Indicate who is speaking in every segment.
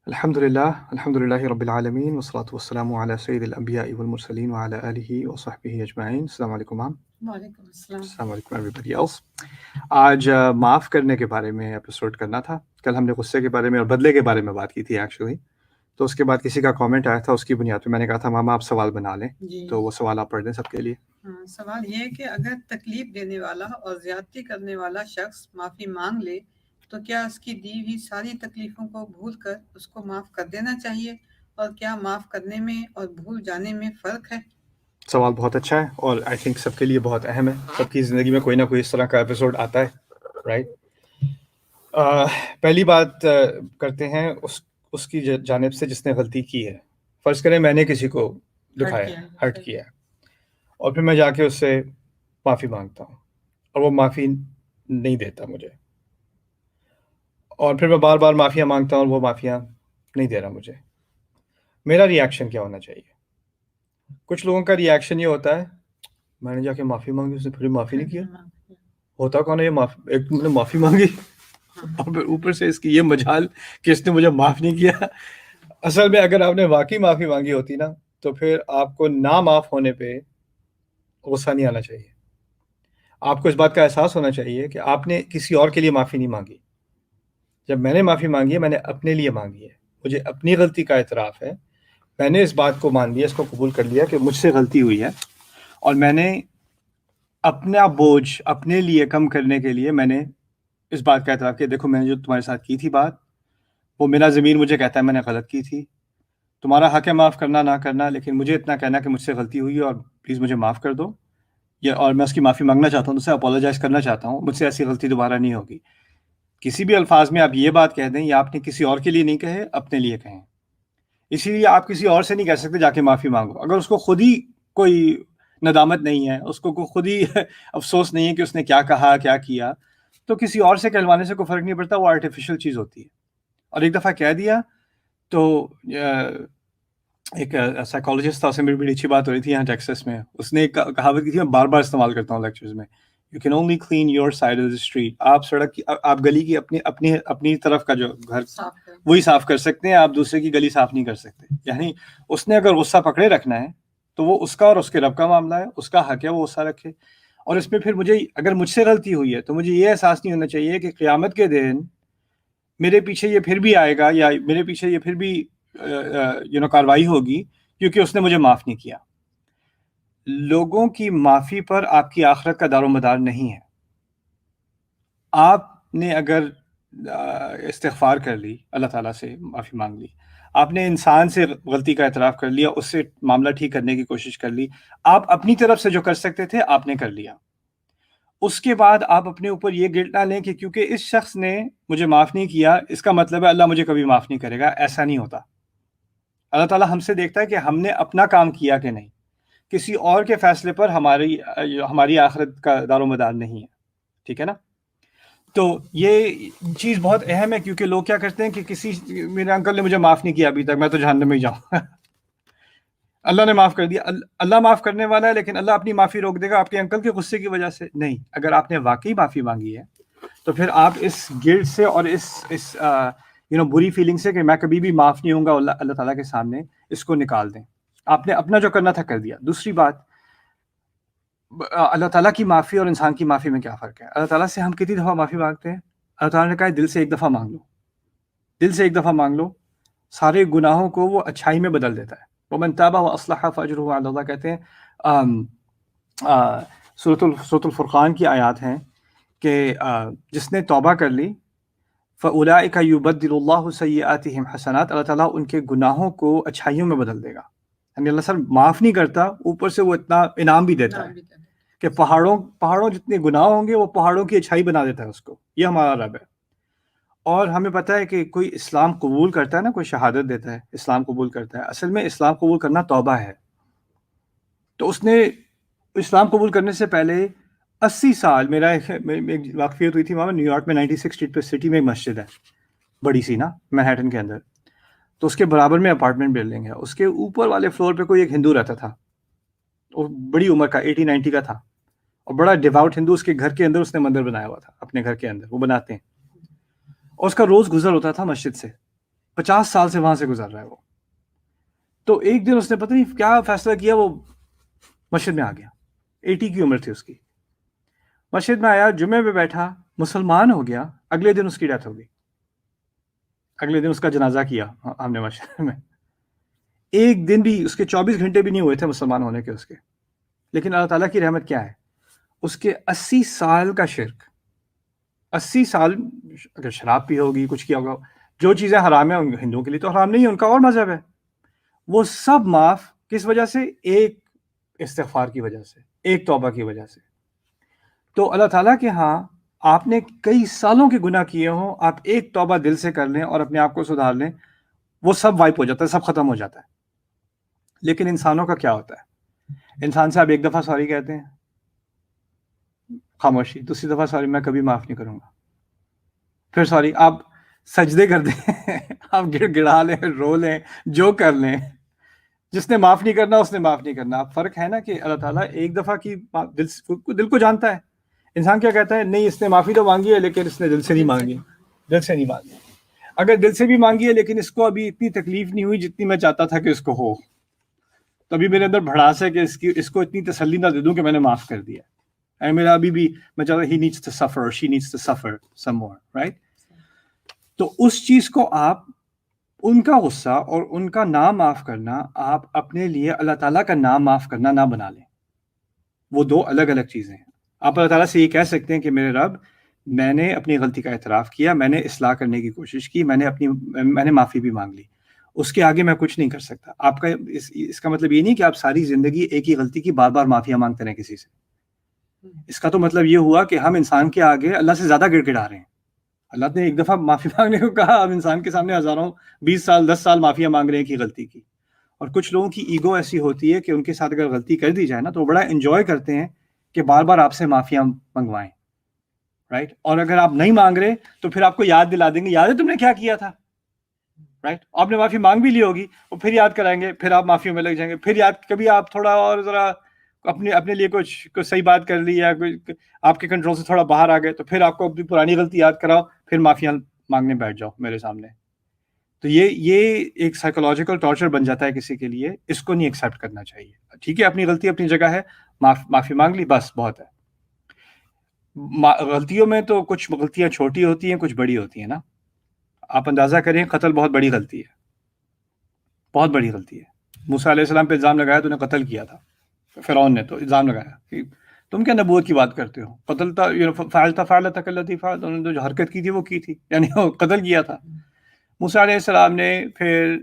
Speaker 1: الحمد للہ رب العالمین والصلاة والسلام علی سید الانبیاء والمرسلین وعلی آلہ وصحبہ اجمعین۔ السلام علیکم مام۔
Speaker 2: وعلیکم السلام۔
Speaker 1: السلام علیکم ایوری ایلس۔ آج معاف کرنے کے بارے میں ایپیسوڈ کرنا تھا۔ کل ہم نے غصے کے بارے میں اور بدلے کے بارے میں بات کی تھی ایکچولی، تو اس کے بعد کسی کا کامنٹ آیا تھا، اس کی بنیاد پہ میں نے کہا تھا ماما آپ سوال بنا لیں، تو وہ سوال آپ پڑھ دیں سب کے لیے۔
Speaker 2: سوال یہ ہے کہ اگر تکلیف دینے والا اور زیادتی کرنے والا شخص معافی مانگ لے تو کیا اس کی دی ہوئی ساری تکلیفوں کو بھول کر اس کو معاف کر دینا چاہیے، اور کیا معاف کرنے میں اور بھول جانے میں فرق ہے؟
Speaker 1: سوال بہت اچھا ہے اور آئی تھنک سب کے لیے بہت اہم ہے۔ سب کی زندگی میں کوئی نہ کوئی اس طرح کا ایپیسوڈ آتا ہے، رائٹ؟ پہلی بات کرتے ہیں اس کی جانب سے جس نے غلطی کی ہے۔ فرض کریں میں نے کسی کو دکھایا، ہرٹ کیا، اور پھر میں جا کے اس سے معافی مانگتا ہوں اور وہ معافی نہیں دیتا مجھے، اور پھر میں بار بار معافیاں مانگتا ہوں اور وہ معافیاں نہیں دے رہا مجھے، میرا ری ایکشن کیا ہونا چاہیے؟ کچھ لوگوں کا ری ایکشن یہ ہوتا ہے میں نے جا کے معافی مانگی، اس نے پھر معافی نہیں کیا۔ ہوتا کون ہے یہ ایک نے معافی مانگی اور پھر اوپر سے اس کی یہ مجال کہ اس نے مجھے معاف نہیں کیا۔ اصل میں اگر آپ نے واقعی معافی مانگی ہوتی نا تو پھر آپ کو نہ معاف ہونے پہ غصہ نہیں آنا چاہیے۔ آپ کو اس بات کا احساس ہونا چاہیے کہ آپ نے کسی اور کے لیے معافی نہیں مانگی۔ جب میں نے معافی مانگی ہے میں نے اپنے لیے مانگی ہے، مجھے اپنی غلطی کا اعتراف ہے، میں نے اس بات کو مان لیا، اس کو قبول کر لیا کہ مجھ سے غلطی ہوئی ہے، اور میں نے اپنا بوجھ اپنے لیے کم کرنے کے لیے میں نے اس بات کا اعتراف کیا دیکھو میں نے جو تمہارے ساتھ کی تھی بات، وہ میرا ضمیر مجھے کہتا ہے میں نے غلط کی تھی، تمہارا حق ہے معاف کرنا نہ کرنا، لیکن مجھے اتنا کہنا کہ مجھ سے غلطی ہوئی اور پلیز مجھے معاف کر دو، اور میں اس کی معافی مانگنا چاہتا ہوں، اسے اپولوجائز کرنا چاہتا ہوں، مجھ سے ایسی غلطی دوبارہ نہیں ہوگی۔ کسی بھی الفاظ میں آپ یہ بات کہہ دیں یا آپ نے کسی اور کے لیے نہیں کہے، اپنے لیے کہیں، اسی لیے آپ کسی اور سے نہیں کہہ سکتے جا کے معافی مانگو۔ اگر اس کو خود ہی کوئی ندامت نہیں ہے، اس کو خود ہی افسوس نہیں ہے کہ اس نے کیا کہا کیا کیا، تو کسی اور سے کہلوانے سے کوئی فرق نہیں پڑتا، وہ آرٹیفیشل چیز ہوتی ہے۔ اور ایک دفعہ کہہ دیا تو ایک سائیکالوجسٹ تھا، اس سے میری بڑی اچھی بات ہو رہی تھی یہاں ٹیکسس میں، اس نے ایک کہاوت کی تھی، میں بار بار استعمال کرتا ہوں لیکچرز میں، you can only clean your side of the street. آپ سڑک کی، آپ گلی کی اپنی طرف کا جو گھر وہی صاف کر سکتے ہیں، آپ دوسرے کی گلی صاف نہیں کر سکتے۔ یعنی اس نے اگر غصہ پکڑے رکھنا ہے تو وہ اس کا اور اس کے رب کا معاملہ ہے، اس کا حق ہے وہ غصہ رکھے۔ اور اس میں پھر اگر مجھ سے غلطی ہوئی ہے تو مجھے یہ احساس نہیں ہونا چاہیے کہ قیامت کے دن میرے پیچھے یہ پھر بھی آئے گا یا میرے پیچھے یہ پھر بھی کاروائی ہوگی کیونکہ اس نے مجھے معاف نہیں کیا۔ لوگوں کی معافی پر آپ کی آخرت کا دار و مدار نہیں ہے۔ آپ نے اگر استغفار کر لی، اللہ تعالیٰ سے معافی مانگ لی، آپ نے انسان سے غلطی کا اعتراف کر لیا، اس سے معاملہ ٹھیک کرنے کی کوشش کر لی، آپ اپنی طرف سے جو کر سکتے تھے آپ نے کر لیا، اس کے بعد آپ اپنے اوپر یہ گلٹ نہ لیں کہ کیونکہ اس شخص نے مجھے معاف نہیں کیا اس کا مطلب ہے اللہ مجھے کبھی معاف نہیں کرے گا۔ ایسا نہیں ہوتا۔ اللہ تعالیٰ ہم سے دیکھتا ہے کہ ہم نے اپنا کام کیا کہ نہیں، کسی اور کے فیصلے پر ہماری آخرت کا دار و مدار نہیں ہے، ٹھیک ہے نا؟ تو یہ چیز بہت اہم ہے، کیونکہ لوگ کیا کرتے ہیں کہ میرے انکل نے مجھے معاف نہیں کیا ابھی تک، میں تو جہنم میں ہی جاؤں۔ اللہ نے معاف کر دیا، اللہ معاف کرنے والا ہے، لیکن اللہ اپنی معافی روک دے گا آپ کے انکل کے غصے کی وجہ سے نہیں۔ اگر آپ نے واقعی معافی مانگی ہے تو پھر آپ اس گلٹ سے اور اس بری فیلنگ سے کہ میں کبھی بھی معاف نہیں ہوں گا اللہ تعالیٰ کے سامنے، اس کو نکال دیں۔ آپ نے اپنا جو کرنا تھا کر دیا۔ دوسری بات، اللہ تعالیٰ کی معافی اور انسان کی معافی میں کیا فرق ہے؟ اللہ تعالیٰ سے ہم کتنی دفعہ معافی مانگتے ہیں؟ اللہ تعالیٰ نے کہا دل سے ایک دفعہ مانگ لو، دل سے ایک دفعہ مانگ لو، سارے گناہوں کو وہ اچھائی میں بدل دیتا ہے۔ وَمَن تَابَ وَأَصْلَحَ فَأَجْرُهُ عَلَى اللَّهِ، کہتے ہیں سورۃ الفرقان کی آیات ہیں کہ جس نے توبہ کر لی فَأُولَٰئِكَ يُبَدِّلُ اللَّهُ سَيِّئَاتِهِمْ حَسَنَاتٍ، اللہ تعالیٰ ان کے گناہوں کو اچھائیوں میں بدل دے گا۔ یعنی اللہ صرف معاف نہیں کرتا، اوپر سے وہ اتنا انعام بھی دیتا ہے کہ پہاڑوں جتنے گناہ ہوں گے وہ پہاڑوں کی اچھائی بنا دیتا ہے اس کو۔ یہ ہمارا رب ہے۔ اور ہمیں پتہ ہے کہ کوئی اسلام قبول کرتا ہے نا، کوئی شہادت دیتا ہے، اسلام قبول کرتا ہے، اصل میں اسلام قبول کرنا توبہ ہے۔ تو اس نے اسلام قبول کرنے سے پہلے 80 سال، میری ایک واقفیت ہوئی تھی وہاں نیو یارک میں 96 اسٹریٹ پہ سٹی میں ایک مسجد ہے بڑی سی نا، مینہٹن کے اندر، تو اس کے برابر میں اپارٹمنٹ بلڈنگ ہے، اس کے اوپر والے فلور پہ کوئی ایک ہندو رہتا تھا، وہ بڑی عمر کا 80-90 کا تھا، اور بڑا ڈیواؤٹ ہندو، اس کے گھر کے اندر اس نے مندر بنایا ہوا تھا، اپنے گھر کے اندر وہ بناتے ہیں، اور اس کا روز گزر ہوتا تھا مسجد سے، 50 سال سے وہاں سے گزر رہا ہے وہ. تو ایک دن اس نے پتہ نہیں کیا فیصلہ کیا, وہ مسجد میں آ گیا. 80 کی عمر تھی اس کی. مسجد میں آیا, جمعے پہ بیٹھا, مسلمان ہو گیا. اگلے دن اس کی ڈیتھ ہو گئی. اگلے دن اس کا جنازہ کیا ہم نے مسجد میں. ایک دن بھی اس کے 24 گھنٹے بھی نہیں ہوئے تھے مسلمان ہونے کے اس کے. لیکن اللہ تعالیٰ کی رحمت کیا ہے, اس کے 80 سال کا شرک, 80 سال اگر شراب پی ہوگی, کچھ کیا ہوگا, جو چیزیں حرام ہیں ہندوؤں کے لیے تو حرام نہیں ہے, ان کا اور مذہب ہے, وہ سب معاف. کس وجہ سے؟ ایک استغفار کی وجہ سے, ایک توبہ کی وجہ سے. تو اللہ تعالیٰ کے ہاں آپ نے کئی سالوں کے گناہ کیے ہوں, آپ ایک توبہ دل سے کر لیں اور اپنے آپ کو سدھار لیں, وہ سب وائپ ہو جاتا ہے, سب ختم ہو جاتا ہے. لیکن انسانوں کا کیا ہوتا ہے, انسان سے آپ ایک دفعہ سوری کہتے ہیں, خاموشی. دوسری دفعہ سوری میں کبھی معاف نہیں کروں گا. پھر سوری, آپ سجدے کر دیں, آپ گڑ گڑا لیں, رو لیں, جو کر لیں. جس نے معاف نہیں کرنا اس نے معاف نہیں کرنا. اب فرق ہے نا کہ اللہ تعالیٰ ایک دفعہ کی دل کو جانتا ہے. انسان کیا کہتا ہے, نہیں اس نے معافی تو مانگی ہے لیکن اس نے دل سے نہیں مانگی, دل سے نہیں مانگی. اگر دل سے بھی مانگی ہے لیکن اس کو ابھی اتنی تکلیف نہیں ہوئی جتنی میں چاہتا تھا کہ اس کو ہو, تو ابھی میرے اندر بھڑاس ہے کہ اس کو اتنی تسلی نہ دے دوں کہ میں نے معاف کر دیا. میرا ابھی بھی میں چاہتا ہوں he needs to suffer, she needs to suffer some more, right? تو اس چیز کو آپ, ان کا غصہ اور ان کا نام معاف کرنا, آپ اپنے لیے اللہ تعالیٰ کا نام معاف کرنا نہ بنا لیں. وہ دو الگ الگ چیزیں ہیں. آپ اللہ تعالیٰ سے یہ کہہ سکتے ہیں کہ میرے رب, میں نے اپنی غلطی کا اعتراف کیا, میں نے اصلاح کرنے کی کوشش کی, میں نے معافی بھی مانگ لی, اس کے آگے میں کچھ نہیں کر سکتا. آپ کا اس کا مطلب یہ نہیں کہ آپ ساری زندگی ایک ہی غلطی کی بار بار معافیاں مانگتے رہیں کسی سے. اس کا تو مطلب یہ ہوا کہ ہم انسان کے آگے اللہ سے زیادہ گڑ گڑا رہے ہیں. اللہ نے ایک دفعہ معافی مانگنے کو کہا, اب انسان کے سامنے ہزاروں 20 سال 10 سال معافیاں مانگ رہے ہیں کی غلطی کی. اور کچھ لوگوں کی ایگو ایسی ہوتی ہے کہ ان کے ساتھ اگر غلطی کر دی جائے نا تو وہ بڑا انجوائے کرتے ہیں کہ بار بار آپ سے معافیاں منگوائیں, رائٹ. اور اگر آپ نہیں مانگ رہے تو پھر آپ کو یاد دلا دیں گے, یاد ہے تم نے کیا کیا تھا, رائٹ. آپ نے معافی مانگ بھی لی ہوگی, وہ پھر یاد کرائیں گے, پھر آپ معافیوں میں لگ جائیں گے. پھر یاد کبھی آپ تھوڑا اور ذرا اپنے لیے کچھ صحیح بات کر لی یا آپ کے کنٹرول سے تھوڑا باہر آ گئے تو پھر آپ کو اپنی پرانی غلطی یاد کراؤ, پھر معافیاں مانگنے بیٹھ جاؤ میرے سامنے. تو یہ ایک سائیکولوجیکل ٹارچر بن جاتا ہے کسی کے لیے. اس کو نہیں ایکسیپٹ کرنا چاہیے. ٹھیک ہے, اپنی غلطی اپنی جگہ ہے, معافی مانگ لی, بس بہت ہے. غلطیوں میں تو کچھ غلطیاں چھوٹی ہوتی ہیں, کچھ بڑی ہوتی ہیں نا. آپ اندازہ کریں, قتل بہت بڑی غلطی ہے, بہت بڑی غلطی ہے. موسیٰ علیہ السلام پہ الزام لگایا تو انہیں قتل کیا تھا. فرعون نے تو الزام لگایا کہ تم کیا نبوت کی بات کرتے ہو, قتل تھا, فعلتک التی فعلت, انہوں نے جو حرکت کی تھی وہ کی تھی, یعنی قتل کیا تھا. موسیٰ علیہ السلام نے پھر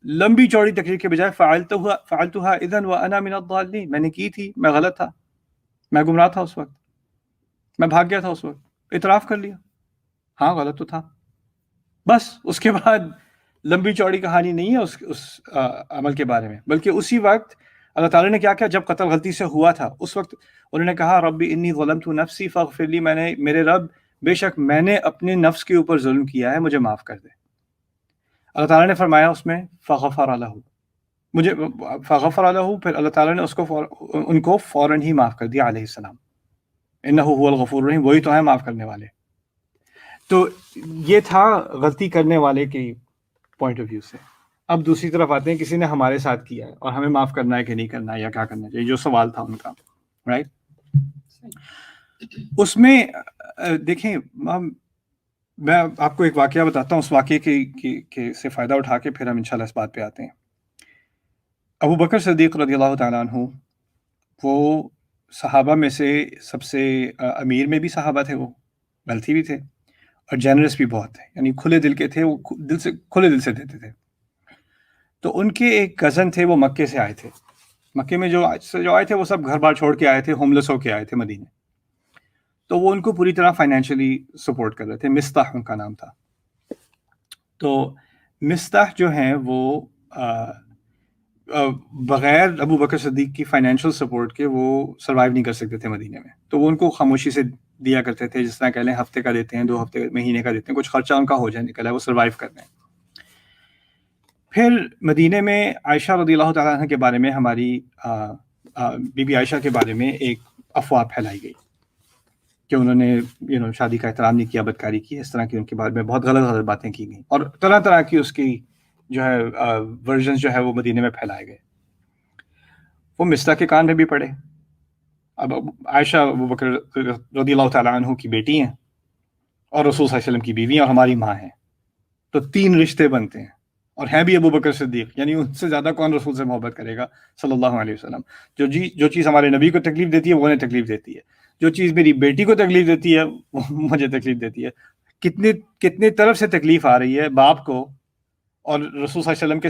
Speaker 1: لمبی چوڑی تقریر کے بجائے فعلتها اذا وانا من الضالین, میں نے کی تھی, میں غلط تھا, میں گمراہ تھا اس وقت, میں بھاگ گیا تھا اس وقت, اعتراف کر لیا, ہاں غلط تو تھا. بس اس کے بعد لمبی چوڑی کہانی نہیں ہے اس عمل کے بارے میں, بلکہ اسی وقت اللہ تعالیٰ نے کیا کیا, جب قتل غلطی سے ہوا تھا اس وقت انہوں نے کہا ربی انی ظلمت نفسی فاغفر لی, میرے رب بے شک میں نے اپنے نفس کے اوپر ظلم کیا ہے, مجھے معاف کر دے. اللہ تعالیٰ نے فرمایا اس میں فغفر لہ, مجھے فغفر لہ, پھر اللہ تعالیٰ نے ان کو فوراً ہی معاف کر دیا علیہ السلام. انہ هو الغفور الرحیم, وہی تو ہے معاف کرنے والے. تو یہ تھا غلطی کرنے والے کے پوائنٹ آف ویو سے. اب دوسری طرف آتے ہیں, کسی نے ہمارے ساتھ کیا ہے اور ہمیں معاف کرنا ہے کہ نہیں کرنا ہے یا کیا کرنا چاہیے, جو سوال تھا ان کا, رائٹ. اس میں دیکھیں, میں آپ کو ایک واقعہ بتاتا ہوں, اس واقعے کے سے فائدہ اٹھا کے پھر ہم انشاءاللہ اس بات پہ آتے ہیں. ابو بکر صدیق رضی اللہ تعالیٰ عنہ, وہ صحابہ میں سے سب سے امیر میں بھی صحابہ تھے, وہ ویلتھی بھی تھے اور جنرس بھی بہت تھے, یعنی کھلے دل کے تھے, وہ کھلے دل سے دیتے تھے. تو ان کے ایک کزن تھے, وہ مکے سے آئے تھے. مکے میں جو آئے تھے وہ سب گھر بار چھوڑ کے آئے تھے, ہوملیس ہو کے آئے تھے مدینے. تو وہ ان کو پوری طرح فائنینشلی سپورٹ کر رہے تھے. مستح ان کا نام تھا. تو مستح جو ہیں وہ بغیر ابو بکر صدیق کی فائنینشیل سپورٹ کے وہ سروائیو نہیں کر سکتے تھے مدینے میں. تو وہ ان کو خاموشی سے دیا کرتے تھے, جس طرح کہہ لیں ہفتے کا دیتے ہیں, 2 ہفتے مہینے کا دیتے ہیں, کچھ خرچہ ان کا ہو جائے نکلا ہے, وہ سروائیو کر رہے ہیں. پھر مدینے میں عائشہ رضی اللہ تعالیٰ عنہ کے بارے میں, ہماری بی بی عائشہ کے بارے میں ایک افواہ پھیلائی گئی. کہ انہوں نے شادی کا احترام نہیں کیا، بدکاری کی، اس طرح کی ان کے بارے میں بہت غلط غلط باتیں کی گئیں، اور طرح طرح کی اس کی جو ہے ورژنز جو ہے وہ مدینے میں پھیلائے گئے. وہ مصطح کے کان میں بھی پڑے. اب عائشہ ابوبکر رضی اللہ تعالیٰ عنہ کی بیٹی ہیں اور رسول صلی اللہ علیہ وسلم کی بیوی اور ہماری ماں ہیں، تو 3 رشتے بنتے ہیں، اور ہیں بھی ابوبکر صدیق، یعنی ان سے زیادہ کون رسول سے محبت کرے گا صلی اللہ علیہ وسلم. جو چیز ہمارے نبی کو تکلیف دیتی ہے وہ انہیں تکلیف دیتی ہے، جو چیز میری بیٹی کو تکلیف دیتی ہے وہ مجھے تکلیف دیتی ہے. کتنے طرف سے تکلیف آ رہی ہے باپ کو اور رسول صلی اللہ علیہ وسلم کے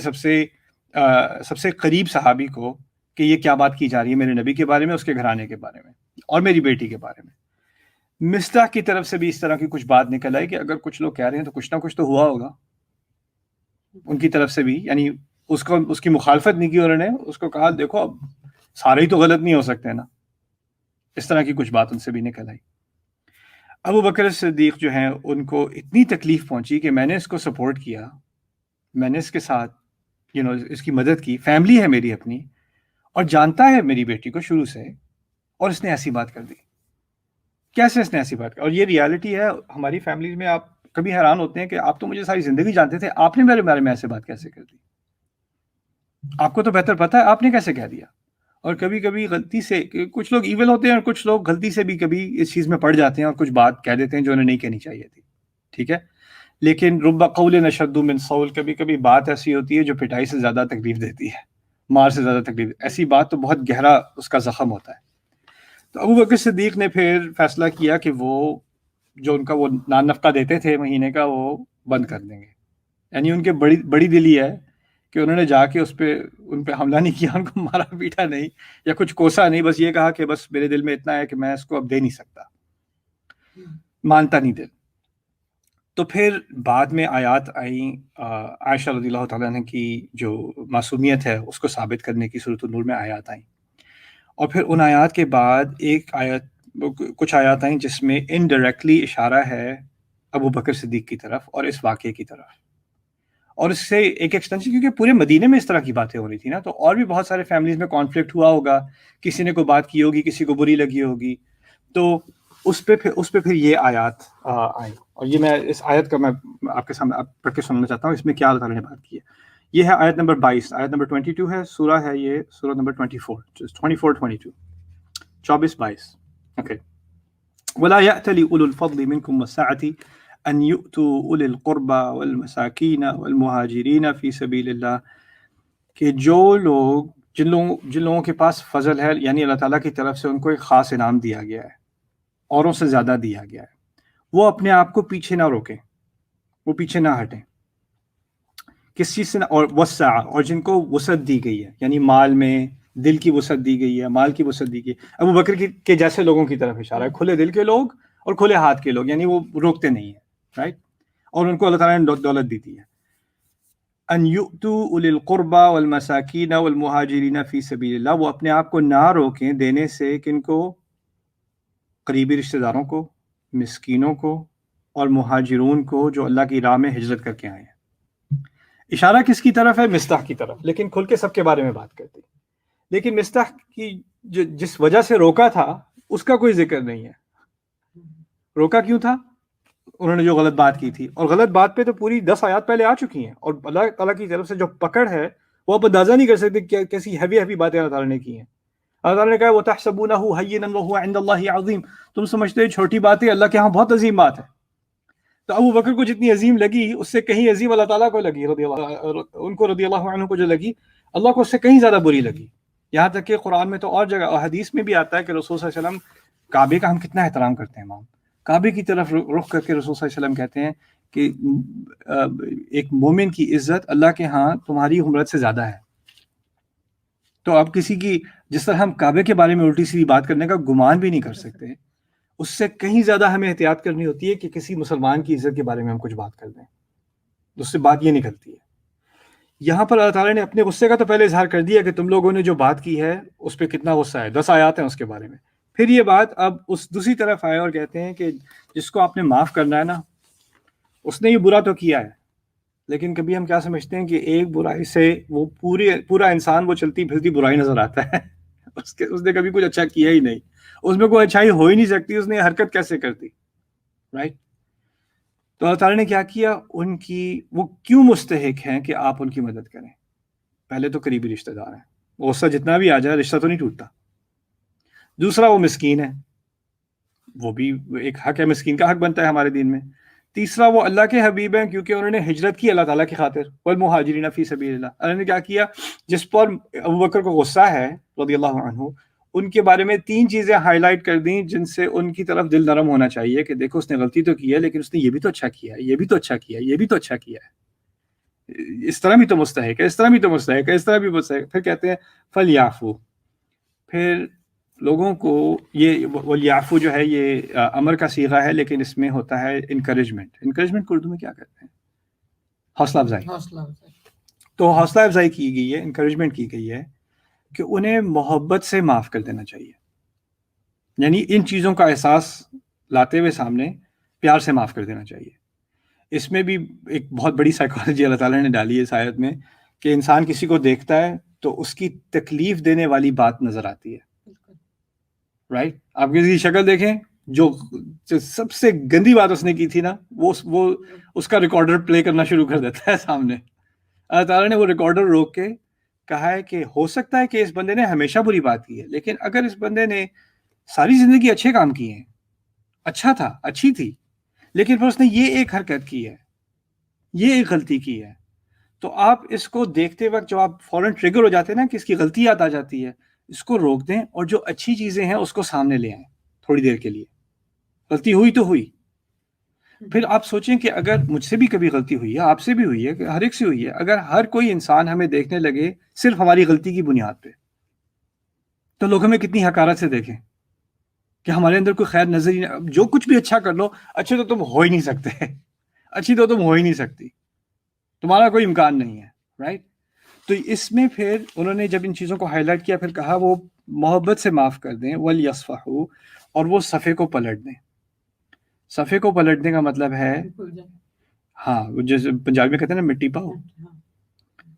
Speaker 1: سب سے قریب صحابی کو، کہ یہ کیا بات کی جا رہی ہے میرے نبی کے بارے میں، اس کے گھرانے کے بارے میں اور میری بیٹی کے بارے میں. مصطح کی طرف سے بھی اس طرح کی کچھ بات نکل آئی کہ اگر کچھ لوگ کہہ رہے ہیں تو کچھ نہ کچھ تو ہوا ہوگا ان کی طرف سے بھی، یعنی اس کی مخالفت نہیں کی انہوں نے، اس کو کہا دیکھو اب سارے ہی تو غلط نہیں ہو سکتے نا. اس طرح کی کچھ بات ان سے بھی نکل آئی. ابو بکر صدیق جو ہیں ان کو اتنی تکلیف پہنچی کہ میں نے اس کو سپورٹ کیا، میں نے اس کے ساتھ اس کی مدد کی، فیملی ہے میری اپنی، اور جانتا ہے میری بیٹی کو شروع سے، اور اس نے ایسی بات کر دی. کیسے اس نے ایسی بات کی؟ اور یہ ریالٹی ہے ہماری فیملی میں. آپ کبھی حیران ہوتے ہیں کہ آپ تو مجھے ساری زندگی جانتے تھے، آپ نے میرے بارے میں ایسے بات کیسے کر دی؟ آپ کو تو بہتر پتا ہے، آپ نے کیسے کہہ دیا؟ اور کبھی کبھی غلطی سے کچھ لوگ ایول ہوتے ہیں، اور کچھ لوگ غلطی سے بھی کبھی اس چیز میں پڑ جاتے ہیں اور کچھ بات کہہ دیتے ہیں جو انہیں نہیں کہنی چاہیے تھی. ٹھیک ہے، لیکن رب قول اشد من صول، کبھی کبھی بات ایسی ہوتی ہے جو پٹائی سے زیادہ تکلیف دیتی ہے، مار سے زیادہ تکلیف. ایسی بات تو بہت گہرا اس کا زخم ہوتا ہے. تو ابو بکر صدیق نے پھر فیصلہ کیا کہ وہ جو ان کا وہ نان نفقہ دیتے تھے مہینے کا، وہ بند کر دیں گے. یعنی ان کے بڑی دلی ہے کہ انہوں نے جا کے ان پہ حملہ نہیں کیا، ان کو مارا پیٹا نہیں یا کچھ کوسا نہیں، بس یہ کہا کہ بس میرے دل میں اتنا ہے کہ میں اس کو اب دے نہیں سکتا، مانتا نہیں دل. تو پھر بعد میں آیات آئیں عائشہ رضی اللہ تعالیٰ عنہ کی جو معصومیت ہے اس کو ثابت کرنے کی، سورۃ النور میں آیات آئیں. اور پھر ان آیات کے بعد کچھ آیات آئیں جس میں انڈائریکٹلی اشارہ ہے ابو بکر صدیق کی طرف اور اس واقعے کی طرف. اور اس سے ایک ایکسٹینشن، کیونکہ پورے مدینے میں اس طرح کی باتیں ہو رہی تھی نا، تو اور بھی بہت سارے فیملیز میں کانفلکٹ ہوا ہوگا، کسی نے کوئی بات کی ہوگی، کسی کو بری لگی ہوگی، تو اس پہ پھر یہ آیات آئیں. اور یہ میں اس آیت کا میں آپ کے سامنے پڑھ کے سننا چاہتا ہوں، اس میں کیا اللہ تعالیٰ نے بات کی ہے. یہ ہے آیت نمبر 22، آیت نمبر 22 ہے، سورہ ہے یہ سورہ نمبر 24 22. اوکے. وَلَا يَأْتَلِ أُولُو الْفَضْلِ مِنْكُمْ وَالسَّعَةِ أَنْ يُؤْتُوا أُولِي الْقُرْبَى وَالْمَسَاكِينَ وَالْمُهَاجِرِينَ فِي سَبِيلِ اللَّهِ، کہ جو لوگ جن لوگوں کے پاس فضل ہے، یعنی اللہ تعالیٰ کی طرف سے ان کو ایک خاص انعام دیا گیا ہے، اوروں سے زیادہ دیا گیا ہے، وہ اپنے آپ کو پیچھے نہ روکیں، وہ پیچھے نہ ہٹیں کس چیز سے. اور وسع، اور جن کو وسعت دی گئی ہے، یعنی مال میں دل کی وسعت دی گئی ہے، مال کی وسعت دی گئی ہے. ابو بکر کے جیسے لوگوں کی طرف اشارہ ہے، کھلے دل کے لوگ اور کھلے ہاتھ کے لوگ، یعنی وہ روکتے نہیں ہیں، رائٹ. اور ان کو اللہ تعالیٰ نے دولت دی ہے. ان یؤتوا اولی القربى والمساکین والمہاجرین فی سبیل اللہ، وہ اپنے آپ کو نہ روکیں دینے سے کن کو؟ قریبی رشتہ داروں کو، مسکینوں کو، اور مہاجرون کو جو اللہ کی راہ میں ہجرت کر کے آئے ہیں. اشارہ کس کی طرف ہے؟ مصطح کی طرف، لیکن کھل کے سب کے بارے میں بات کرتے ہیں. لیکن مصطح کی جس وجہ سے روکا تھا اس کا کوئی ذکر نہیں ہے. روکا کیوں تھا؟ انہوں نے جو غلط بات کی تھی، اور غلط بات پہ تو پوری 10 آیات پہلے آ چکی ہیں، اور اللہ تعالیٰ کی طرف سے جو پکڑ ہے وہ آپ اندازہ نہیں کر سکتے کہ کیسی ہیوی باتیں اللہ تعالیٰ نے کی ہیں. اللہ تعالیٰ نے کہا وَتَحْسَبُونَهُ هَيِّنًا وَهُوَ عِندَ اللَّهِ عَظِيمٌ، تم سمجھتے ہو چھوٹی بات ہے، اللہ کے ہاں بہت عظیم بات ہے. تو ابو بکر کو جتنی عظیم لگی اس سے کہیں عظیم اللہ تعالیٰ کو لگی، ان کو رضی اللہ عنہ کو جو لگی، اللہ کو اس سے کہیں زیادہ بری لگی. یہاں تک کہ قرآن میں تو اور جگہ اور حدیث میں بھی آتا ہے کہ رسول صلی اللہ علیہ وسلم کعبے کا ہم کتنا احترام کرتے ہیں. کعبے کی طرف رخ کر کے رسول صلی اللہ علیہ وسلم کہتے ہیں کہ ایک مومن کی عزت اللہ کے ہاں تمہاری عمرت سے زیادہ ہے. تو اب کسی کی جس طرح ہم کعبے کے بارے میں الٹی سیدھی بات کرنے کا گمان بھی نہیں کر سکتے، اس سے کہیں زیادہ ہمیں احتیاط کرنی ہوتی ہے کہ کسی مسلمان کی عزت کے بارے میں ہم کچھ بات کر دیں. اس سے بات یہ نکلتی ہے. یہاں پر اللہ تعالیٰ نے اپنے غصے کا تو پہلے اظہار کر دیا کہ تم لوگوں نے جو بات کی ہے اس پہ کتنا غصہ ہے، 10 آیات ہیں اس کے بارے میں. پھر یہ بات اب اس دوسری طرف آئے اور کہتے ہیں کہ جس کو آپ نے معاف کرنا ہے نا، اس نے یہ برا تو کیا ہے، لیکن کبھی ہم کیا سمجھتے ہیں کہ ایک برائی سے وہ پورا انسان وہ چلتی پھرتی برائی نظر آتا ہے. اس نے کبھی کچھ اچھا کیا ہی نہیں, اس میں کوئی اچھائی ہو ہی نہیں سکتی, اس نے حرکت کیسے کرتی, رائٹ. تو اللہ تعالیٰ نے کیا کیا, ان کی وہ کیوں مستحق ہیں کہ آپ ان کی مدد کریں. پہلے تو قریبی رشتہ دار ہیں, غصہ جتنا بھی آ جائے رشتہ تو نہیں ٹوٹتا. دوسرا وہ مسکین ہے, وہ بھی ایک حق ہے, مسکین کا حق بنتا ہے ہمارے دین میں. تیسرا وہ اللہ کے حبیب ہیں کیونکہ انہوں نے ہجرت کی اللہ تعالیٰ کی خاطر, والمہاجرین فی سبیل اللہ. اللہ نے کیا کیا, جس پر ابو بکر کو غصہ ہے رضی اللہ عنہ, ان کے بارے میں 3 چیزیں ہائی لائٹ کر دیں جن سے ان کی طرف دل نرم ہونا چاہیے کہ دیکھو اس نے غلطی تو کی ہے لیکن اس نے یہ بھی تو اچھا کیا ہے, یہ بھی تو اچھا کیا ہے, یہ بھی تو اچھا کیا ہے, اس طرح بھی تو مستحق ہے, اس طرح بھی تو مستحق ہے, اس طرح بھی مستحق. پھر کہتے ہیں فلیعفو, پھر لوگوں کو یہ ولیعفو جو ہے یہ امر کا صیغہ ہے لیکن اس میں ہوتا ہے انکریجمنٹ. انکریجمنٹ کو اردو میں کیا کہتے ہیں؟ حوصلہ افزائی. تو حوصلہ افزائی کی گئی ہے, انکریجمنٹ کی گئی ہے کہ انہیں محبت سے معاف کر دینا چاہیے. یعنی ان چیزوں کا احساس لاتے ہوئے سامنے پیار سے معاف کر دینا چاہیے. اس میں بھی ایک بہت بڑی سائیکالوجی اللہ تعالیٰ نے ڈالی ہے اس آیت میں کہ انسان کسی کو دیکھتا ہے تو اس کی تکلیف دینے والی بات نظر آتی ہے, رائٹ. آپ کسی کی شکل دیکھیں, جو سب سے گندی بات اس نے کی تھی نا, وہ اس کا ریکارڈر پلے کرنا شروع کر دیتا ہے سامنے. اللہ تعالیٰ نے وہ ریکارڈر روک کے کہا ہے کہ ہو سکتا ہے کہ اس بندے نے ہمیشہ بری بات کی ہے, لیکن اگر اس بندے نے ساری زندگی اچھے کام کیے ہیں, اچھا تھا, اچھی تھی, لیکن پھر اس نے یہ ایک حرکت کی ہے, یہ ایک غلطی کی ہے, تو آپ اس کو دیکھتے وقت جو آپ فوراً ٹریگر ہو جاتے ہیں نا کہ اس کی غلطی یاد آ جاتی ہے, اس کو روک دیں اور جو اچھی چیزیں ہیں اس کو سامنے لے آئیں تھوڑی دیر کے لیے. غلطی ہوئی تو ہوئی. پھر آپ سوچیں کہ اگر مجھ سے بھی کبھی غلطی ہوئی ہے, آپ سے بھی ہوئی ہے, کہ ہر ایک سے ہوئی ہے, اگر ہر کوئی انسان ہمیں دیکھنے لگے صرف ہماری غلطی کی بنیاد پہ, تو لوگ ہمیں کتنی حقارت سے دیکھیں کہ ہمارے اندر کوئی خیر نظر ہی نہیں. جو کچھ بھی اچھا کر لو, اچھے تو تم ہو ہی نہیں سکتے, اچھی تو تم ہو ہی نہیں سکتی, تمہارا کوئی امکان نہیں ہے, رائٹ. تو اس میں پھر انہوں نے جب ان چیزوں کو ہائی لائٹ کیا, پھر کہا وہ محبت سے معاف کر دیں, وَلْيَصْفَحُوا, اور وہ صفحے کو پلٹ دیں. صفحے کو پلٹنے کا مطلب ہے, ہاں, جیسے پنجابی میں کہتے ہیں نا مٹی پاؤ,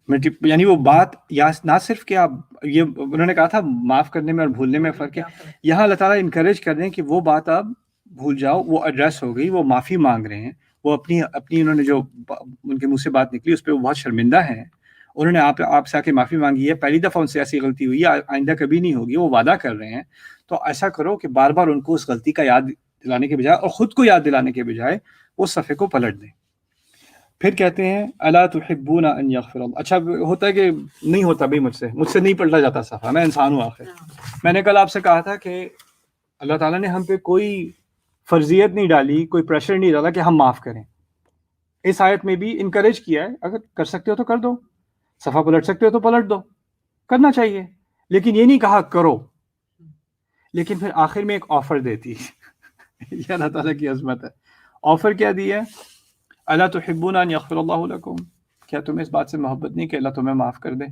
Speaker 1: مٹی, یعنی وہ بات یا نہ صرف کہ آپ, یہ انہوں نے کہا تھا معاف کرنے میں اور بھولنے میں فرق ہے, یہاں اللہ تعالیٰ انکریج کر دیں کہ وہ بات آپ بھول جاؤ, وہ ایڈریس ہو گئی, وہ معافی مانگ رہے ہیں, وہ اپنی انہوں نے جو ان کے منہ سے بات نکلی اس پہ وہ بہت شرمندہ ہیں, انہوں نے آپ سے آ کے معافی مانگی ہے, پہلی دفعہ ان سے ایسی غلطی ہوئی ہے, آئندہ کبھی نہیں ہوگی, وہ وعدہ کر رہے ہیں. تو ایسا کرو کہ بار بار ان کو اس غلطی کا یاد دلانے کے بجائے اور خود کو یاد دلانے کے بجائے وہ صفحے کو پلٹ دیں. پھر کہتے ہیں الا تحبون ان یغفر اللہ. اچھا ہوتا ہے کہ نہیں ہوتا بھائی, مجھ سے نہیں پلٹا جاتا صفحہ, میں انسان ہوں آخر. میں نے کل آپ سے کہا تھا کہ اللہ تعالیٰ نے ہم پہ کوئی فرضیت نہیں ڈالی, کوئی پریشر نہیں ڈالا کہ ہم معاف کریں. اس آیت میں بھی انکریج کیا ہے, اگر کر سکتے ہو تو کر دو, صفحہ پلٹ سکتے ہو تو پلٹ دو, کرنا چاہیے, لیکن یہ نہیں کہا کرو. لیکن پھر آخر میں ایک آفر دیتی ہے یہ اللہ تعالیٰ کی عظمت ہے. آفر کیا دی ہے, الا تحبون ان یغفر اللہ لکم, کیا تمہیں اس بات سے محبت نہیں کہ اللہ تمہیں معاف کر دے.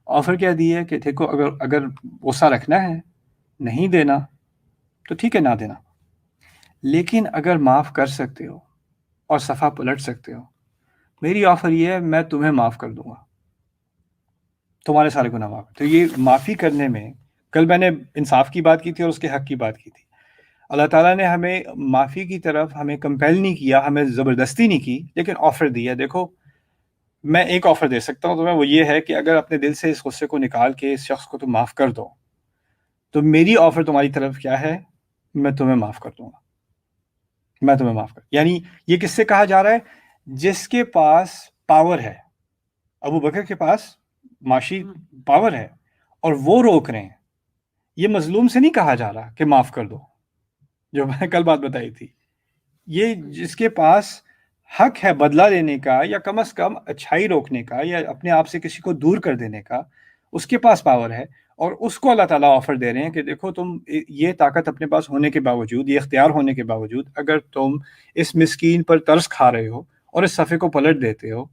Speaker 1: آفر کیا دی ہے کہ دیکھو اگر غصہ رکھنا ہے, نہیں دینا تو ٹھیک ہے, نہ دینا, لیکن اگر معاف کر سکتے ہو اور صفحہ پلٹ سکتے ہو, میری آفر یہ ہے میں تمہیں معاف کر دوں گا, تمہارے سارے گناہ معاف. تو یہ معافی کرنے میں, کل میں نے انصاف کی بات کی تھی اور اس کے حق کی بات کی تھی. اللہ تعالیٰ نے ہمیں معافی کی طرف ہمیں کمپیل نہیں کیا, ہمیں زبردستی نہیں کی, لیکن آفر دیا. دیکھو میں ایک آفر دے سکتا ہوں تمہیں, وہ یہ ہے کہ اگر اپنے دل سے اس غصے کو نکال کے اس شخص کو تم معاف کر دو, تو میری آفر تمہاری طرف کیا ہے, میں تمہیں معاف کر دوں گا, میں تمہیں معاف کر. یعنی یہ کس سے کہا جا رہا ہے, جس کے پاس پاور ہے. ابو بکر کے پاس معاشی پاور ہے اور وہ روک رہے ہیں. یہ مظلوم سے نہیں کہا جا رہا کہ معاف کر دو, جو میں نے کل بات بتائی تھی. یہ جس کے پاس حق ہے بدلہ لینے کا, یا کم از کم اچھائی روکنے کا, یا اپنے آپ سے کسی کو دور کر دینے کا, اس کے پاس پاور ہے. اور اس کو اللہ تعالیٰ آفر دے رہے ہیں کہ دیکھو تم یہ طاقت اپنے پاس ہونے کے باوجود, یہ اختیار ہونے کے باوجود, اگر تم اس مسکین پر ترس کھا رہے ہو اور اس صفحے کو پلٹ دیتے ہو,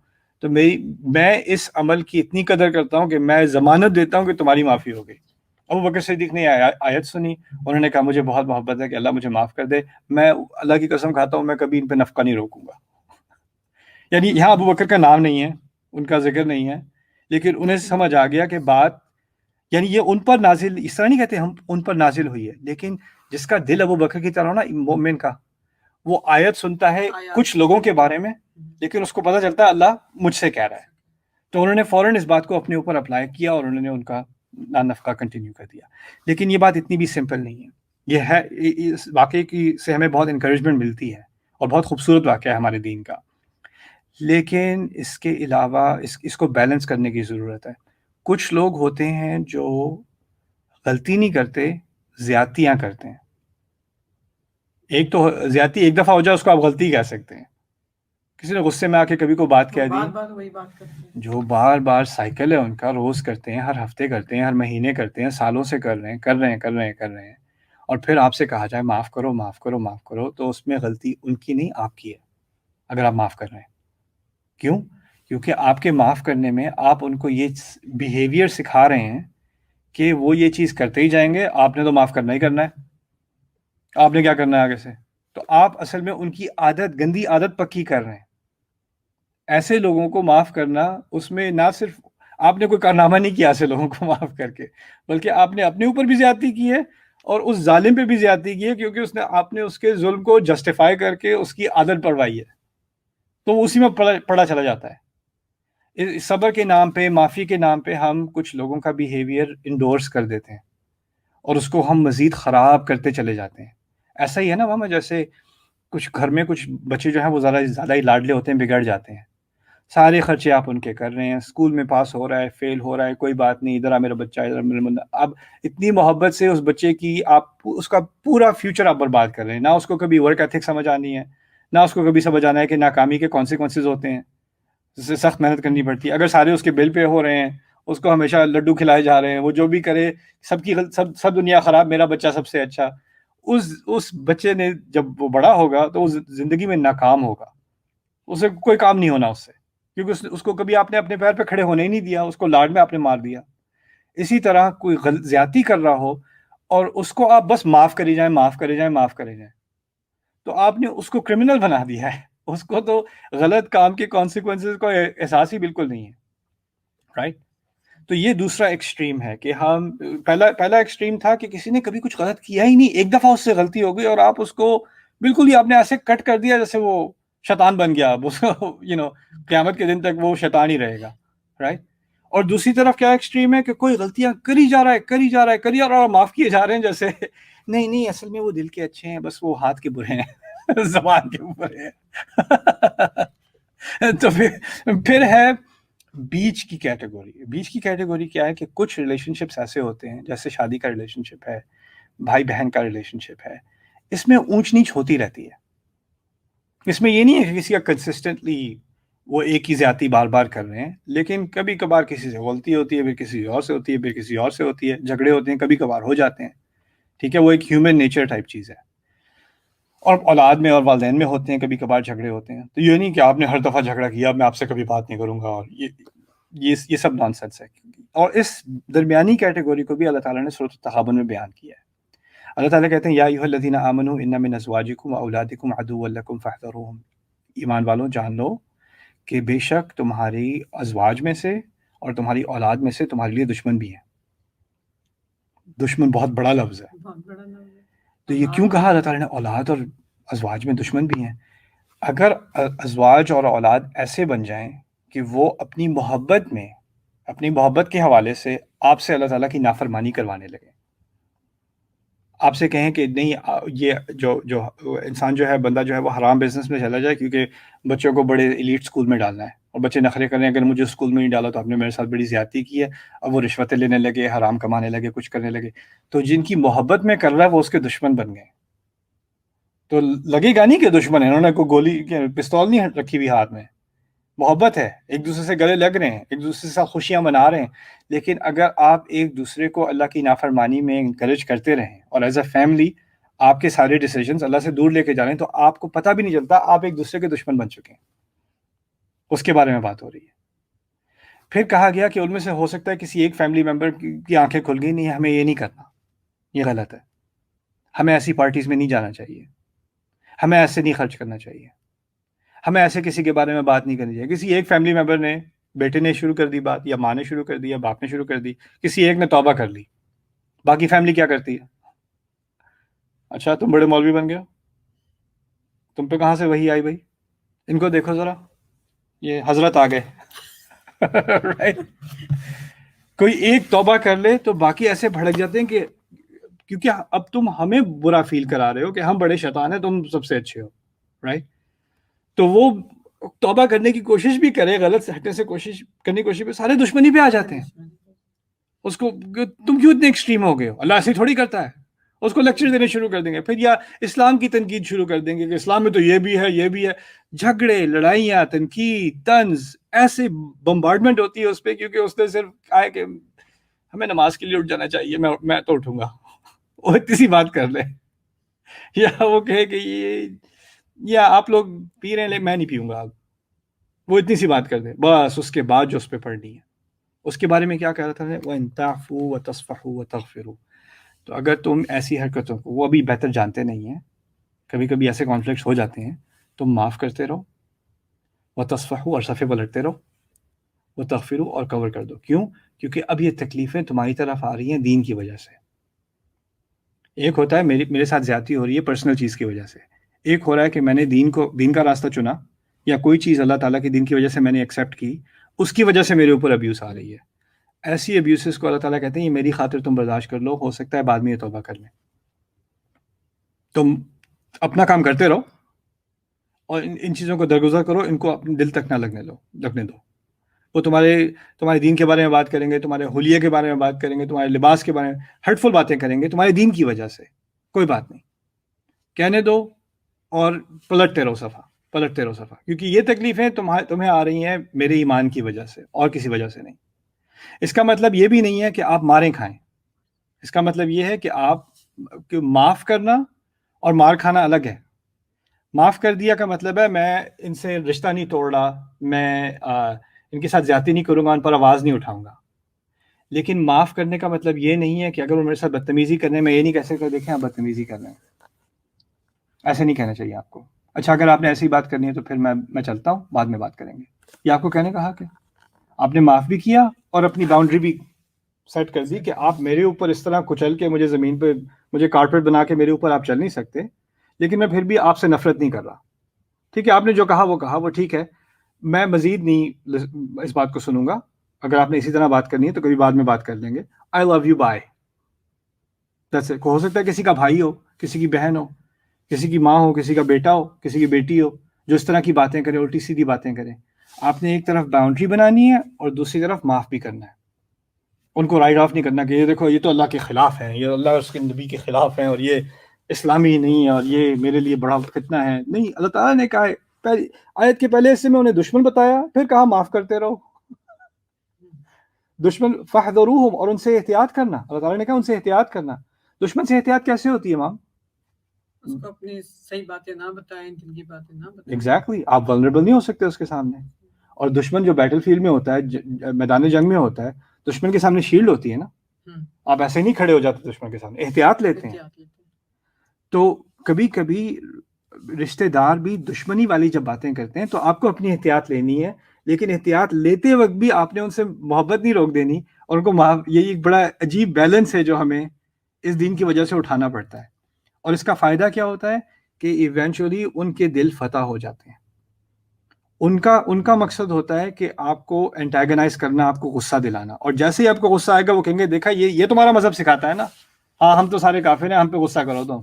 Speaker 1: تو میں اس عمل کی اتنی قدر کرتا ہوں کہ میں ضمانت دیتا ہوں کہ تمہاری معافی ہو گئی. ابو بکر صدیق نے آیت سنی, انہوں نے کہا مجھے بہت محبت ہے کہ اللہ مجھے معاف کر دے, میں اللہ کی قسم کھاتا ہوں میں کبھی ان پہ نفقہ نہیں روکوں گا. یعنی یہاں ابو بکر کا نام نہیں ہے, ان کا ذکر نہیں ہے, لیکن انہیں سمجھ آ گیا کہ بات, یعنی یہ ان پر نازل، اس طرح نہیں کہتے ہم ان پر نازل ہوئی ہے، لیکن جس کا دل ابو بکر کی طرح ہو نا مومن کا، وہ آیت سنتا ہے کچھ لوگوں کے بارے میں، لیکن اس کو پتہ چلتا ہے اللہ مجھ سے کہہ رہا ہے، تو انہوں نے فوراً اس بات کو اپنے اوپر اپلائی کیا اور انہوں نے ان کا نفقہ کنٹینیو کر دیا. لیکن یہ بات اتنی بھی سمپل نہیں ہے. یہ ہے اس واقعے کی سے ہمیں بہت انکریجمنٹ ملتی ہے اور بہت خوبصورت واقعہ ہے ہمارے دین کا، لیکن اس کے علاوہ اس کو بیلنس کرنے کی ضرورت ہے. کچھ لوگ ہوتے ہیں جو غلطی نہیں کرتے، زیادتیاں کرتے ہیں. ایک تو زیادتی ایک دفعہ ہو جائے اس کو آپ غلطی کہہ سکتے ہیں. کسی نے غصے میں آ کے کبھی کو بات کہہ دی،
Speaker 2: وہی بات کرتے ہیں
Speaker 1: جو بار بار سائیکل ہے ان کا، روز کرتے ہیں، ہر ہفتے کرتے ہیں، ہر مہینے کرتے ہیں، سالوں سے کر رہے ہیں، اور پھر آپ سے کہا جائے معاف کرو معاف کرو معاف کرو، تو اس میں غلطی ان کی نہیں آپ کی ہے اگر آپ معاف کر رہے ہیں. کیوں؟ کیونکہ آپ کے معاف کرنے میں آپ ان کو یہ بیہیویئر سکھا رہے ہیں کہ وہ یہ چیز کرتے ہی جائیں گے، آپ نے تو معاف کرنا ہی کرنا ہے، آپ نے کیا کرنا ہے آگے سے. تو آپ اصل میں ان کی عادت، گندی عادت پکی کر رہے ہیں. ایسے لوگوں کو معاف کرنا، اس میں نہ صرف آپ نے کوئی کارنامہ نہیں کیا ایسے لوگوں کو معاف کر کے، بلکہ آپ نے اپنے اوپر بھی زیادتی کی ہے اور اس ظالم پہ بھی زیادتی کی ہے، کیونکہ آپ نے اس کے ظلم کو جسٹیفائی کر کے اس کی عادت پڑوائی ہے، تو اسی میں پڑا چلا جاتا ہے. صبر کے نام پہ، معافی کے نام پہ ہم کچھ لوگوں کا بیہیویئر انڈورس کر دیتے ہیں اور اس کو ہم مزید خراب کرتے چلے جاتے ہیں. ایسا ہی ہے نا ماما، جیسے کچھ گھر میں کچھ بچے جو ہیں وہ زیادہ ہی لاڈلے ہوتے ہیں، بگڑ جاتے ہیں. سارے خرچے آپ ان کے کر رہے ہیں، اسکول میں پاس ہو رہا ہے، فیل ہو رہا ہے، کوئی بات نہیں، ادھر آ میرا بچہ، ادھر میرا بندہ. اب اتنی محبت سے اس بچے کی آپ اس کا پورا فیوچر آپ برباد کر رہے ہیں. نہ اس کو کبھی ورک ایتھک سمجھ آنی ہے، نہ اس کو کبھی سمجھ آنا ہے کہ ناکامی کے کانسیکوینسز ہوتے ہیں، جس سے سخت محنت کرنی پڑتی ہے. اگر سارے اس کے بل پہ ہو رہے ہیں، اس کو ہمیشہ لڈو کھلائے جا رہے ہیں، وہ جو بھی کرے سب دنیا خراب، میرا بچہ سب سے اچھا. اس بچے نے جب وہ بڑا ہوگا تو وہ زندگی میں ناکام ہوگا، اسے کوئی کام نہیں ہونا اس سے، کیونکہ اس کو کبھی آپ نے اپنے پیر پہ کھڑے ہونے ہی نہیں دیا، اس کو لاڈ میں آپ نے مار دیا. اسی طرح کوئی زیادتی کر رہا ہو اور اس کو آپ بس معاف کری جائیں معاف کرے جائیں معاف کرے جائیں، تو آپ نے اس کو کرمنل بنا دیا ہے. اس کو تو غلط کام کے کانسیکوینسز کو احساس ہی بالکل نہیں ہے. رائٹ؟ تو یہ دوسرا ایکسٹریم ہے کہ ہم پہلا ایکسٹریم تھا کہ کسی نے کبھی کچھ غلط کیا ہی نہیں، ایک دفعہ اس سے غلطی ہو گئی اور آپ اس کو بالکل ہی آپ نے ایسے کٹ کر دیا جیسے وہ شیطان بن گیا، قیامت کے دن تک وہ شیطان ہی رہے گا. رائٹ؟ اور دوسری طرف کیا ایکسٹریم ہے کہ کوئی غلطیاں کری جا رہا ہے اور معاف کیے جا رہے ہیں، جیسے نہیں اصل میں وہ دل کے اچھے ہیں، بس وہ ہاتھ کے برے ہیں زبان کے برے ہیں. تو پھر ہے بیچ کی کیٹیگوری کیا ہے کہ کچھ ریلیشن شپس ایسے ہوتے ہیں، جیسے شادی کا ریلیشن شپ ہے، بھائی بہن کا ریلیشن شپ ہے، اس میں اونچ نیچ ہوتی رہتی ہے. اس میں یہ نہیں ہے کہ کسی کا کنسسٹنٹلی وہ ایک ہی زیادتی بار بار کر رہے ہیں، لیکن کبھی کبھار کسی سے غلطی ہوتی ہے، پھر کسی اور سے ہوتی ہے، پھر کسی اور سے ہوتی ہے، جھگڑے ہوتے ہیں، کبھی کبھار ہو جاتے ہیں. ٹھیک ہے، وہ ایک ہیومن نیچر ٹائپ چیز ہے. اور اولاد میں اور والدین میں ہوتے ہیں، کبھی کبھار جھگڑے ہوتے ہیں. تو یہ نہیں کہ آپ نے ہر دفعہ جھگڑا کیا میں آپ سے کبھی بات نہیں کروں گا، اور یہ سب نان سینس ہے. اور اس درمیانی کیٹیگوری کو بھی اللہ تعالیٰ نے سورۃ التغابن میں بیان کیا ہے. اللہ تعالیٰ کہتے ہیں یا ایھا الذین آمنوا ان من ازواجکم واولادکم عدوا لکم فاحذروہم. ایمان والوں جان لو کہ بے شک تمہاری ازواج میں سے اور تمہاری اولاد میں سے تمہارے لیے دشمن بھی ہیں. دشمن بہت بڑا لفظ ہے. تو یہ کیوں کہا اللہ تعالیٰ نے اولاد اور ازواج میں دشمن بھی ہیں؟ اگر ازواج اور اولاد ایسے بن جائیں کہ وہ اپنی محبت کے حوالے سے آپ سے اللہ تعالیٰ کی نافرمانی کروانے لگے، آپ سے کہیں کہ نہیں یہ جو انسان جو ہے، بندہ جو ہے، وہ حرام بزنس میں چلا جائے کیونکہ بچوں کو بڑے ایلیٹ اسکول میں ڈالنا ہے، اور بچے نخرے کر رہے ہیں اگر مجھے اسکول میں نہیں ڈالا تو آپ نے میرے ساتھ بڑی زیادتی کی ہے. اب وہ رشوتیں لینے لگے، حرام کمانے لگے، کچھ کرنے لگے. تو جن کی محبت میں کر رہا ہے وہ اس کے دشمن بن گئے. تو لگے گا نہیں کہ دشمن ہے، انہوں نے کوئی گولی پستول نہیں رکھی ہوئی ہاتھ میں، محبت ہے، ایک دوسرے سے گلے لگ رہے ہیں، ایک دوسرے سے خوشیاں منا رہے ہیں. لیکن اگر آپ ایک دوسرے کو اللہ کی نافرمانی میں انکریج کرتے رہیں اور ایز اے فیملی آپ کے سارے ڈیسیجنز اللہ سے دور لے کے جا رہے ہیں، تو آپ کو پتہ بھی نہیں چلتا آپ ایک دوسرے کے دشمن بن چکے ہیں. اس کے بارے میں بات ہو رہی ہے. پھر کہا گیا کہ ان میں سے ہو سکتا ہے کسی ایک فیملی ممبر کی آنکھیں کھل گئی، نہیں ہمیں یہ نہیں کرنا، یہ غلط ہے، ہمیں ایسی پارٹیز میں نہیں جانا چاہیے، ہمیں ایسے نہیں خرچ کرنا چاہیے، ہمیں ایسے کسی کے بارے میں بات نہیں کرنی چاہیے. کسی ایک فیملی ممبر نے بیٹے نے شروع کر دی بات، یا ماں نے شروع کر دی، یا باپ نے شروع کر دی، کسی ایک نے توبہ کر لی، باقی فیملی کیا کرتی ہے؟ اچھا تم بڑے مولوی بن گئے ہو، تم پہ کہاں سے وحی آئی بھائی؟ ان کو دیکھو ذرا، یہ حضرت آ گئے Right؟ کوئی ایک توبہ کر لے تو باقی ایسے بھڑک جاتے ہیں کہ کیونکہ اب تم ہمیں برا فیل کرا رہے ہو کہ ہم بڑے شیطان ہیں، تم سب سے اچھے ہو، رائٹ؟ تو وہ توبہ کرنے کی کوشش بھی کرے، غلط ہٹنے سے کوشش کرنے کی کوشش بھی، سارے دشمنی پہ آ جاتے ہیں اس کو، تم کیوں اتنے ایکسٹریم ہو گئے ہو، اللہ ایسے تھوڑی کرتا ہے، اس کو لیکچر دینے شروع کر دیں گے، پھر یا اسلام کی تنقید شروع کر دیں گے کہ اسلام میں تو یہ بھی ہے، یہ بھی ہے، جھگڑے، لڑائیاں، تنقید، طنز، ایسے بمبارڈمنٹ ہوتی ہے اس پہ، کیونکہ اس نے صرف کہا ہے کہ ہمیں نماز کے لیے اٹھ جانا چاہیے، میں تو اٹھوں گا، وہ اتنی سی بات کر لے، یا وہ کہے کہ یہ، یا آپ لوگ پی رہے ہیں میں نہیں پیوں گا، وہ اتنی سی بات کر دے، بس اس کے بعد جو اس پہ پڑھنی ہے اس کے بارے میں کیا کہہ رہا تھا، وَإِن تَعْفُوا وَتَصْفَحُوا وَتَغْفِرُوا، تو اگر تم ایسی حرکتوں کو، وہ ابھی بہتر جانتے نہیں ہیں، کبھی کبھی ایسے کانفلکٹس ہو جاتے ہیں، تم معاف کرتے رہو، وَتَصْفَحُوا اور صفحے پلٹتے رہو، وَتَغْفِرُوا اور کور کر دو، کیوں؟ کیونکہ اب یہ تکلیفیں تمہاری طرف آ رہی ہیں دین کی وجہ سے، ایک ہوتا ہے میرے ساتھ زیادتی ہو رہی ہے پرسنل چیز کی وجہ سے، ایک ہو رہا ہے کہ میں نے دین کا راستہ چنا، یا کوئی چیز اللہ تعالیٰ کی دین کی وجہ سے میں نے ایکسیپٹ کی، اس کی وجہ سے میرے اوپر ابیوس آ رہی ہے، ایسی ابیوسز کو اللہ تعالیٰ کہتے ہیں یہ میری خاطر تم برداشت کر لو، ہو سکتا ہے بعد میں یہ توبہ کر لیں، تم اپنا کام کرتے رہو اور ان چیزوں کو درگزر کرو، ان کو اپنے دل تک نہ لگنے دو، وہ تمہارے دین کے بارے میں بات کریں گے، تمہارے حلیے کے بارے میں بات کریں گے، تمہارے لباس کے بارے میں ہرٹفل باتیں کریں گے تمہارے دین کی وجہ سے، کوئی بات نہیں، کہنے دو اور پلٹتے رہو صفحہ، کیونکہ یہ تکلیفیں تمہیں آ رہی ہیں میرے ایمان کی وجہ سے اور کسی وجہ سے نہیں۔ اس کا مطلب یہ بھی نہیں ہے کہ آپ ماریں کھائیں، اس کا مطلب یہ ہے کہ آپ معاف کرنا اور مار کھانا الگ ہے۔ معاف کر دیا کا مطلب ہے میں ان سے رشتہ نہیں توڑ رہا، میں ان کے ساتھ زیادتی نہیں کروں گا، ان پر آواز نہیں اٹھاؤں گا، لیکن معاف کرنے کا مطلب یہ نہیں ہے کہ اگر وہ میرے ساتھ بدتمیزی کرنے، میں یہ نہیں کہہ سکتا دیکھیں آپ بدتمیزی کر رہے ہیں، ایسے نہیں کہنا چاہیے آپ کو۔ اچھا اگر آپ نے ایسی بات کرنی ہے تو پھر میں چلتا ہوں، بعد میں بات کریں گے، یہ آپ کو کہنے کا حق ہے۔ آپ نے معاف بھی کیا اور اپنی باؤنڈری بھی سیٹ کر دی کہ آپ میرے اوپر اس طرح کچل کے مجھے زمین پہ، مجھے کارپیٹ بنا کے میرے اوپر آپ چل نہیں سکتے، لیکن میں پھر بھی آپ سے نفرت نہیں کر رہا، ٹھیک ہے؟ آپ نے جو کہا وہ ٹھیک ہے، میں مزید نہیں اس بات کو سنوں گا، اگر آپ نے اسی طرح بات کرنی ہے تو کبھی بعد میں بات کر لیں گے، آئی لو یو بائے، ہو سکتا ہے کسی کا بھائی ہو، کسی کی بہن ہو، کسی کی ماں ہو، کسی کا بیٹا ہو، کسی کی بیٹی ہو، جو اس طرح کی باتیں کرے، الٹی سیدھی باتیں کرے، آپ نے ایک طرف باؤنڈری بنانی ہے اور دوسری طرف معاف بھی کرنا ہے، ان کو رائٹ آف نہیں کرنا کہ یہ دیکھو یہ تو اللہ کے خلاف ہے، یہ اللہ اور اس کے نبی کے خلاف ہیں، اور یہ اسلامی نہیں ہے، اور یہ میرے لیے بڑا فتنہ ہے۔ نہیں، اللہ تعالیٰ نے کہا ہے، آیت کے پہلے حصے میں انہیں دشمن بتایا، پھر کہا معاف کرتے رہو، دشمن فاحذروہم، اور ان سے احتیاط کرنا، اللہ تعالیٰ نے کہا ان سے احتیاط کرنا۔ دشمن سے احتیاط کیسے ہوتی ہے مام؟
Speaker 2: اس کو اپنی صحیح باتیں نہ بتائیں، دل کی باتیں نہ بتائیں۔
Speaker 1: ایگزیکٹلی، آپ ولنریبل نہیں ہو سکتے اس کے سامنے، اور دشمن جو بیٹل فیلڈ میں ہوتا ہے، میدان جنگ میں ہوتا ہے، دشمن کے سامنے شیلڈ ہوتی ہے نا، آپ ایسے نہیں کھڑے ہو جاتے دشمن کے سامنے، احتیاط لیتے ہیں۔ تو کبھی کبھی رشتہ دار بھی دشمنی والی جب باتیں کرتے ہیں تو آپ کو اپنی احتیاط لینی ہے، لیکن احتیاط لیتے وقت بھی آپ نے ان سے محبت نہیں روک دینی، اور ان کو یہی ایک بڑا عجیب بیلنس ہے جو ہمیں اس دین کی وجہ سے اٹھانا پڑتا ہے۔ اور اس کا فائدہ کیا ہوتا ہے کہ ایونچولی ان کے دل فتح ہو جاتے ہیں، ان کا مقصد ہوتا ہے کہ آپ کو انٹیگنائز کرنا، آپ کو غصہ دلانا، اور جیسے ہی آپ کو غصہ آئے گا وہ کہیں گے دیکھا یہ تمہارا مذہب سکھاتا ہے نا، ہاں ہم تو سارے کافر ہیں، ہم پہ غصہ کرو تو۔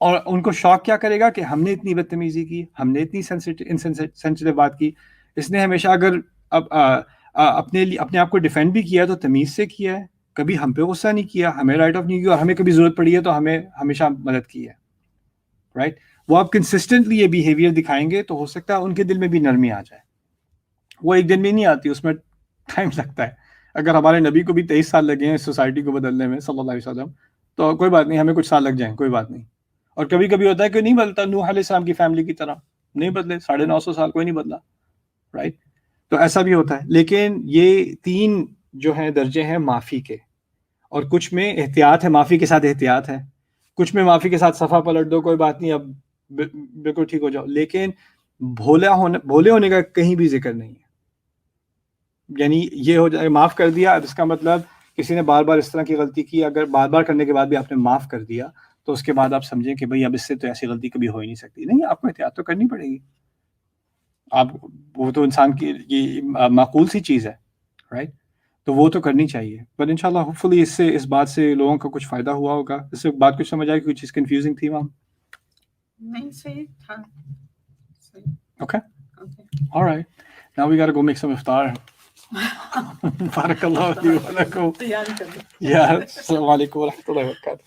Speaker 1: اور ان کو شوق کیا کرے گا کہ ہم نے اتنی بدتمیزی کی، ہم نے اتنی سینسیٹیو بات کی، اس نے ہمیشہ اگر اپنے آپ کو ڈیفینڈ بھی کیا تو تمیز سے کیا ہے، کبھی ہم پہ غصہ نہیں کیا، ہمیں رائٹ آف نہیں کیا، اور ہمیں کبھی ضرورت پڑی ہے تو ہمیں ہمیشہ مدد کی ہے، رائٹ؟ وہ آپ کنسسٹنٹلی یہ بیہیویئر دکھائیں گے تو ہو سکتا ہے ان کے دل میں بھی نرمی آ جائے۔ وہ ایک دن میں نہیں آتی، اس میں ٹائم لگتا ہے۔ اگر ہمارے نبی کو بھی 23 سال لگے ہیں اس سوسائٹی کو بدلنے میں صلی اللہ علیہ وسلم، تو کوئی بات نہیں، ہمیں کچھ سال لگ جائیں، کوئی بات نہیں۔ اور کبھی کبھی ہوتا ہے کہ نہیں بدلتا، نوح علیہ السلام کی فیملی کی طرح نہیں بدلے، 950 سال کوئی نہیں بدلا، رائٹ؟ تو ایسا بھی ہوتا ہے، لیکن یہ 3 جو ہیں درجے ہیں معافی کے، اور کچھ میں احتیاط ہے، معافی کے ساتھ احتیاط ہے، کچھ میں معافی کے ساتھ صفحہ پلٹ دو، کوئی بات نہیں، اب بالکل ٹھیک ہو جاؤ، لیکن بھولے ہونے کا کہیں بھی ذکر نہیں ہے۔ یعنی یہ ہو جائے معاف کر دیا، اب اس کا مطلب کسی نے بار بار اس طرح کی غلطی کی، اگر بار بار کرنے کے بعد بھی آپ نے معاف کر دیا تو اس کے بعد آپ سمجھیں کہ بھئی اب اس سے تو ایسی غلطی کبھی ہو ہی نہیں سکتی. نہیں، آپ کو احتیاط تو کرنی پڑے گی. آپ وہ تو انسان کی یہ معقول سی چیز ہے، رائٹ؟ تو وہ تو کرنی چاہیے. بٹ انشاءاللہ ہوپ فلی اس بات سے لوگوں کو کچھ فائدہ ہوا ہوگا. اس سے بات کچھ سمجھ آئی؟ کوئی چیز کنفیوزنگ تھی وہاں؟
Speaker 2: نہیں، صحیح تھا.
Speaker 1: Okay alright, now we gotta go make some iftar. بارک اللہ فیک و لکم.
Speaker 2: تیاری کر لو.
Speaker 1: السلام علیکم و رحمۃ اللہ وبرکاتہ.